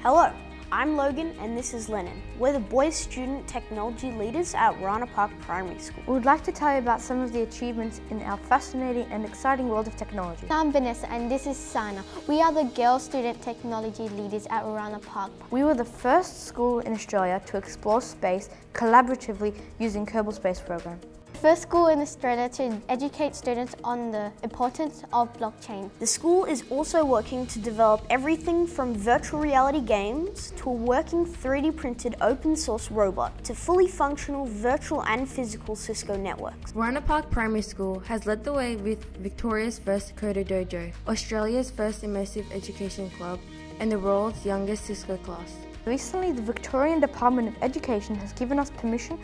Hello, I'm Logan and this is Lennon. We're the Boys Student Technology Leaders at Woorana Park Primary School. We would like to tell you about some of the achievements in our fascinating and exciting world of technology. I'm Vanessa and this is Sana. We are the Girls Student Technology Leaders at Woorana Park. We were the first school in Australia to explore space collaboratively using Kerbal Space Program. First school in Australia to educate students on the importance of blockchain. The school is also working to develop everything from virtual reality games to a working 3D printed open source robot to fully functional virtual and physical Cisco networks. Woorana Park Primary School has led the way with Victoria's first Coder Dojo, Australia's first immersive education club, and the world's youngest Cisco class. Recently, the Victorian Department of Education has given us permission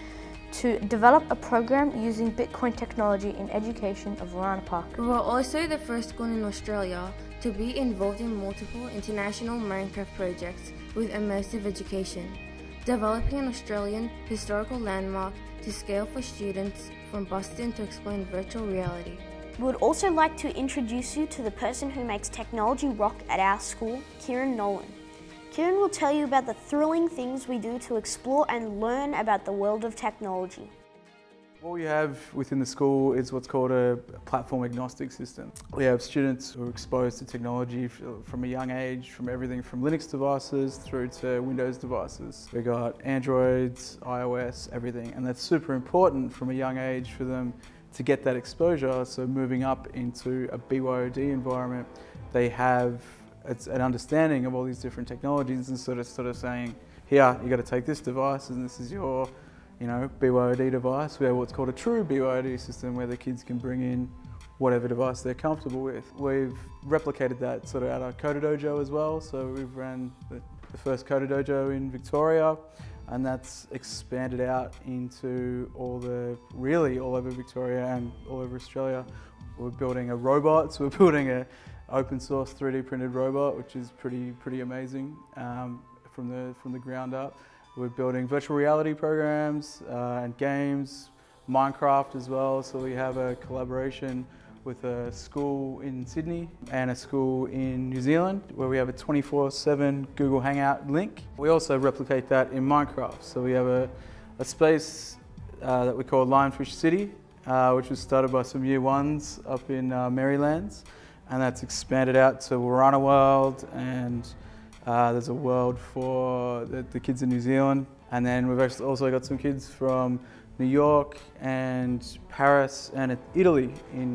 to develop a program using Bitcoin technology in education of Woorana Park. We were also the first school in Australia to be involved in multiple international Minecraft projects with immersive education, developing an Australian historical landmark to scale for students from Boston to explain virtual reality. We would also like to introduce you to the person who makes technology rock at our school, Kieran Nolan. Kieran will tell you about the thrilling things we do to explore and learn about the world of technology. What we have within the school is what's called a platform agnostic system. We have students who are exposed to technology from a young age, from everything from Linux devices through to Windows devices. We got Androids, iOS, everything, and that's super important from a young age for them to get that exposure. So moving up into a BYOD environment, they have it's an understanding of all these different technologies and sort of saying, here, you got to take this device and this is your, BYOD device. We have what's called a true BYOD system where the kids can bring in whatever device they're comfortable with. We've replicated that sort of at our Coder Dojo as well. So we've ran the first Coder Dojo in Victoria, and that's expanded out into all over Victoria and all over Australia. We're building a robot, so we're building a open source 3D printed robot, which is pretty amazing from the ground up. We're building virtual reality programs and games, Minecraft as well. So we have a collaboration with a school in Sydney and a school in New Zealand where we have a 24/7 Google Hangout link. We also replicate that in Minecraft. So we have a space that we call Lionfish City, which was started by some year ones up in Marylands. And that's expanded out to Woorana World, and there's a world for the kids in New Zealand. And then we've also got some kids from New York and Paris and Italy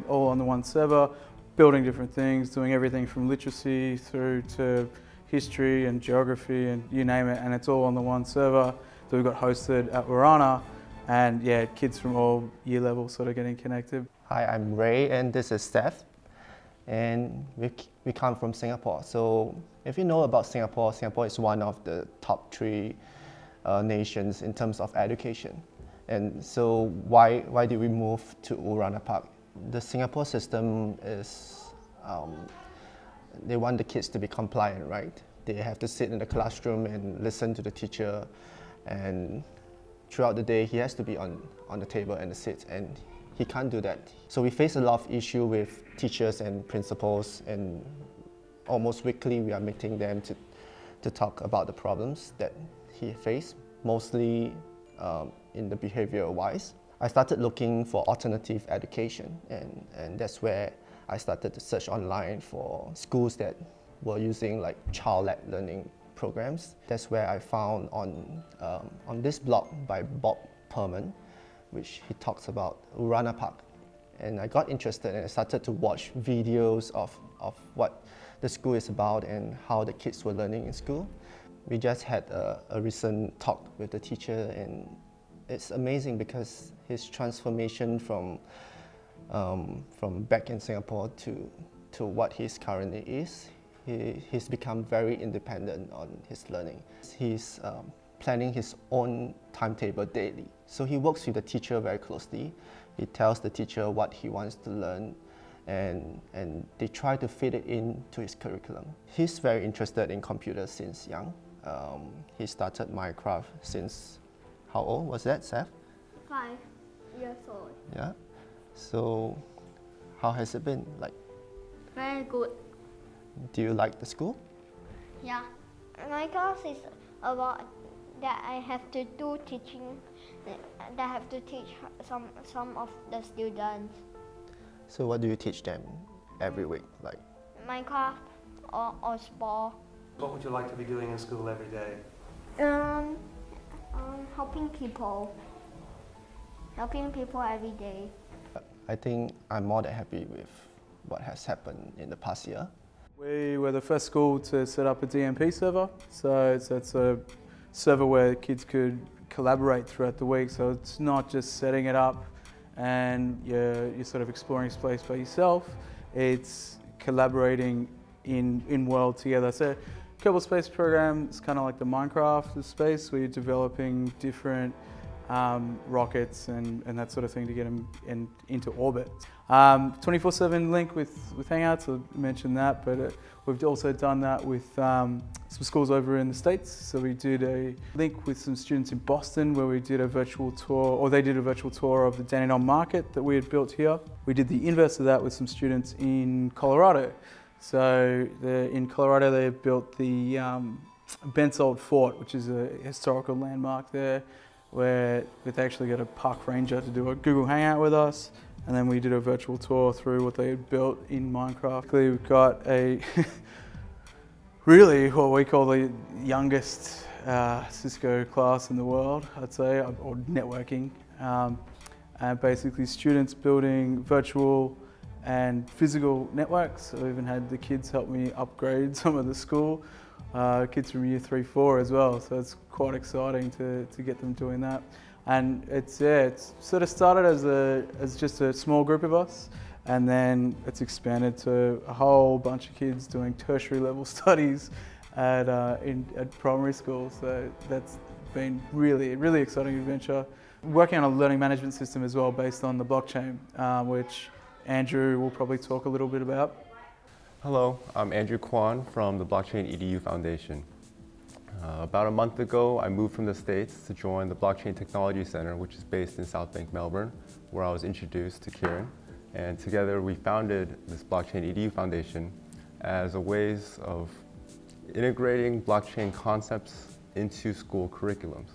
all on the one server, building different things, doing everything from literacy through to history and geography and you name it, and it's all on the one server that we've got hosted at Woorana. And yeah, kids from all year levels sort of getting connected. Hi, I'm Ray and this is Steph. And we come from Singapore. So if you know about Singapore, Singapore is one of the top 3 nations in terms of education. And so why did we move to Woorana Park? The Singapore system is, they want the kids to be compliant, right? They have to sit in the classroom and listen to the teacher, and throughout the day he has to be on the table and the seat, and he can't do that. So we face a lot of issue with teachers and principals, and almost weekly we are meeting them to talk about the problems that he faced, mostly in the behavioral wise. I started looking for alternative education, and that's where I started to search online for schools that were using like child-led learning programs. That's where I found on this blog by Bob Perman, which he talks about Woorana Park. And I got interested and I started to watch videos of what the school is about and how the kids were learning in school. We just had a recent talk with the teacher, and it's amazing because his transformation from back in Singapore to what he currently is, he's become very independent on his learning. He's planning his own timetable daily. So he works with the teacher very closely. He tells the teacher what he wants to learn, and they try to fit it into his curriculum. He's very interested in computers since young. He started Minecraft since, how old was that, Seth? 5 years old. Yeah. So how has it been like? Very good. Do you like the school? Yeah. My class is about that I have to do teaching, that I have to teach some of the students. So what do you teach them every week? Like Minecraft or sport. What would you like to be doing in school every day? Helping people every day. I think I'm more than happy with what has happened in the past year. We were the first school to set up a DMP server, so it's a server where kids could collaborate throughout the week. So it's not just setting it up and you're sort of exploring space by yourself. It's collaborating in world together. So Kerbal Space Program is kind of like the Minecraft of space, where you're developing different rockets and that sort of thing to get them into orbit. 24/7 link with Hangouts, I mentioned that, but we've also done that with some schools over in the States. So we did a link with some students in Boston where we did a virtual tour, or they did a virtual tour of the Dandenong market that we had built here. We did the inverse of that with some students in Colorado. So in Colorado they built the Bensold Fort, which is a historical landmark there, where they actually got a park ranger to do a Google Hangout with us, and then we did a virtual tour through what they had built in Minecraft. We've got a really what we call the youngest Cisco class in the world, I'd say, or networking. And basically students building virtual and physical networks. So I even had the kids help me upgrade some of the school. Kids from year 3, 4 as well, so it's quite exciting to get them doing that. And it's sort of started as just a small group of us, and then it's expanded to a whole bunch of kids doing tertiary level studies at primary school. So that's been really exciting adventure. Working on a learning management system as well based on the blockchain, which Andrew will probably talk a little bit about. Hello, I'm Andrew Kwan from the Blockchain EDU Foundation. About a month ago, I moved from the States to join the Blockchain Technology Center, which is based in South Bank, Melbourne, where I was introduced to Kieran. And together we founded this Blockchain EDU Foundation as a ways of integrating blockchain concepts into school curriculums.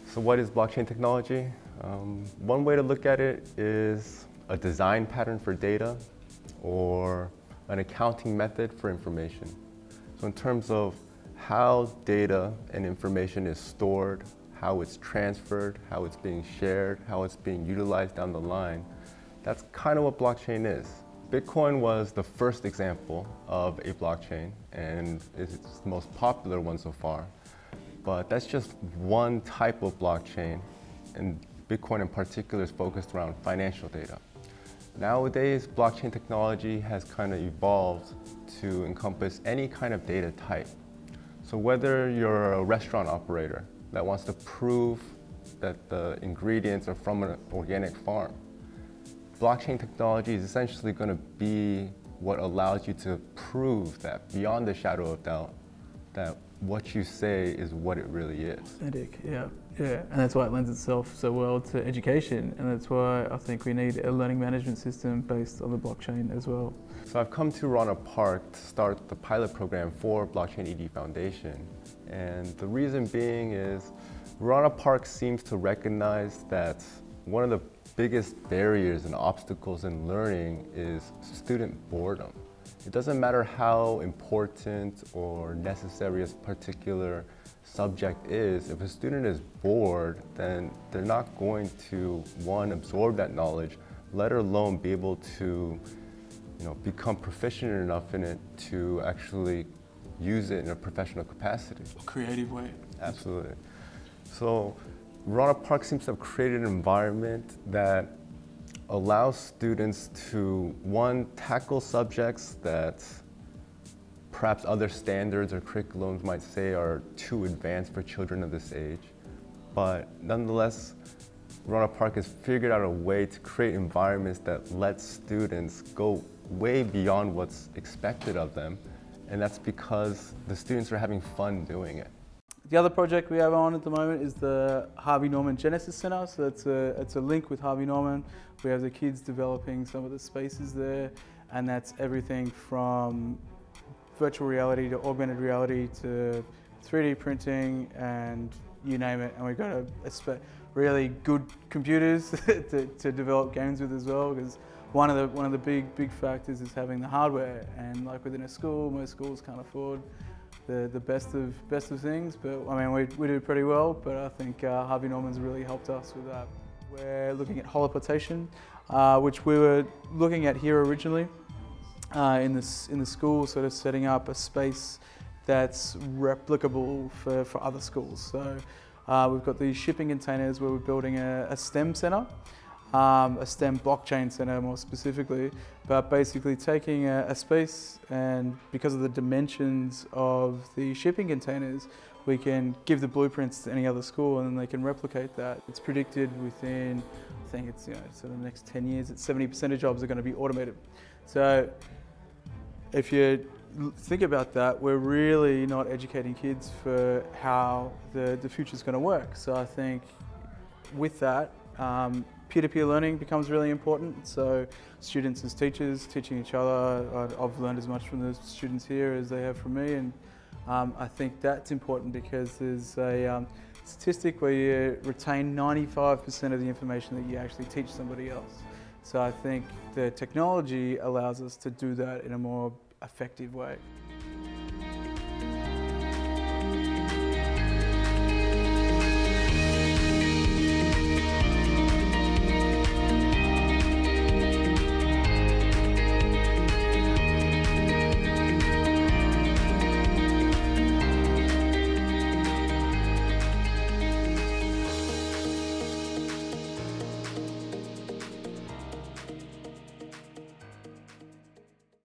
So what is blockchain technology? One way to look at it is a design pattern for data, or an accounting method for information. So in terms of how data and information is stored, how it's transferred, how it's being shared, how it's being utilized down the line, that's kind of what blockchain is. Bitcoin was the first example of a blockchain, and it's the most popular one so far. But that's just one type of blockchain, and Bitcoin in particular is focused around financial data. Nowadays, blockchain technology has kind of evolved to encompass any kind of data type. So whether you're a restaurant operator that wants to prove that the ingredients are from an organic farm, blockchain technology is essentially going to be what allows you to prove that beyond a shadow of doubt that what you say is what it really is. Authentic, yeah, and that's why it lends itself so well to education, and that's why I think we need a learning management system based on the blockchain as well. So I've come to Woorana Park to start the pilot program for Blockchain ED Foundation, and the reason being is Woorana Park seems to recognize that one of the biggest barriers and obstacles in learning is student boredom. It doesn't matter how important or necessary a particular subject is. If a student is bored, then they're not going to, one, absorb that knowledge, let alone be able to, become proficient enough in it to actually use it in a professional capacity. A creative way. Absolutely. So Woorana Park seems to have created an environment that allows students to, one, tackle subjects that perhaps other standards or curriculums might say are too advanced for children of this age. But nonetheless, Woorana Park has figured out a way to create environments that let students go way beyond what's expected of them, and that's because the students are having fun doing it. The other project we have on at the moment is the Harvey Norman Genesis Center. So it's a link with Harvey Norman. We have the kids developing some of the spaces there, and that's everything from virtual reality to augmented reality to 3D printing and you name it. And we've got really good computers to develop games with as well, because one of the big factors is having the hardware. And like within a school, most schools can't afford the best of things. But I mean, we do pretty well. But I think Harvey Norman's really helped us with that. We're looking at holoportation, which we were looking at here originally in the school, sort of setting up a space that's replicable for other schools. So we've got these shipping containers where we're building a STEM centre, a STEM blockchain centre more specifically, but basically taking a space, and because of the dimensions of the shipping containers, we can give the blueprints to any other school and then they can replicate that. It's predicted within, I think it's sort of the next 10 years, that 70% of jobs are going to be automated. So if you think about that, we're really not educating kids for how the future's going to work. So I think with that, peer-to-peer learning becomes really important. So students as teachers teaching each other. I've learned as much from the students here as they have from me, and I think that's important because there's a statistic where you retain 95% of the information that you actually teach somebody else. So I think the technology allows us to do that in a more effective way.